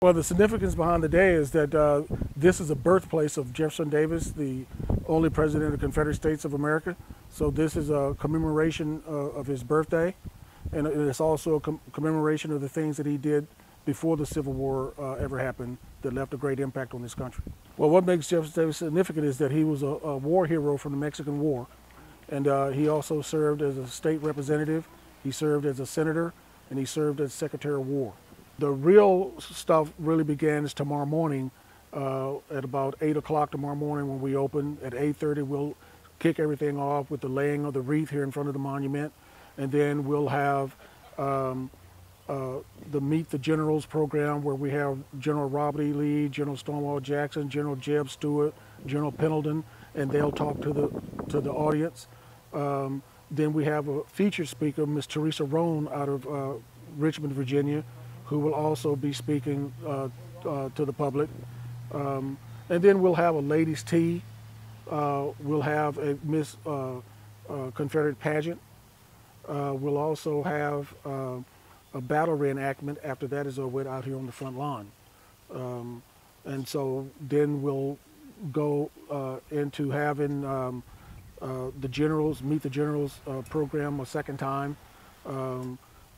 Well, the significance behind the day is that this is a birthplace of Jefferson Davis, the only president of the Confederate States of America. So this is a commemoration of his birthday, and it's also a commemoration of the things that he did before the Civil War ever happened that left a great impact on this country. Well, what makes Jefferson Davis significant is that he was a war hero from the Mexican War, and he also served as a state representative, he served as a senator, and he served as Secretary of War. The real stuff really begins tomorrow morning at about 8 o'clock tomorrow morning when we open. At 8:30 we'll kick everything off with the laying of the wreath here in front of the monument, and then we'll have the Meet the Generals program where we have General Robert E. Lee, General Stonewall Jackson, General Jeb Stuart, General Pendleton, and they'll talk to the audience. Then we have a featured speaker, Miss Teresa Roan out of Richmond, Virginia, who will also be speaking to the public. And then we'll have a ladies' tea. We'll have a Miss Confederate pageant. We'll also have a battle reenactment after that is over with out here on the front lawn. And so then we'll go into having the generals, Meet the Generals program a second time.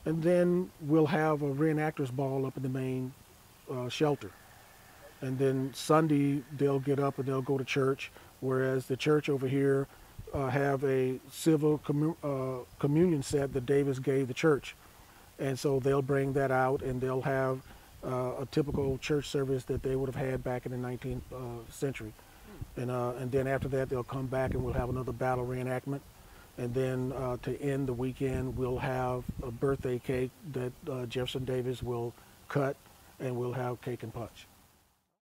And then we'll have a reenactors ball up in the main shelter. And then Sunday they'll get up and they'll go to church, whereas the church over here have a civil communion set that Davis gave the church. And so they'll bring that out and they'll have a typical church service that they would have had back in the 19th century. And then after that they'll come back and we'll have another battle reenactment. And then to end the weekend, we'll have a birthday cake that Jefferson Davis will cut, and we'll have cake and punch.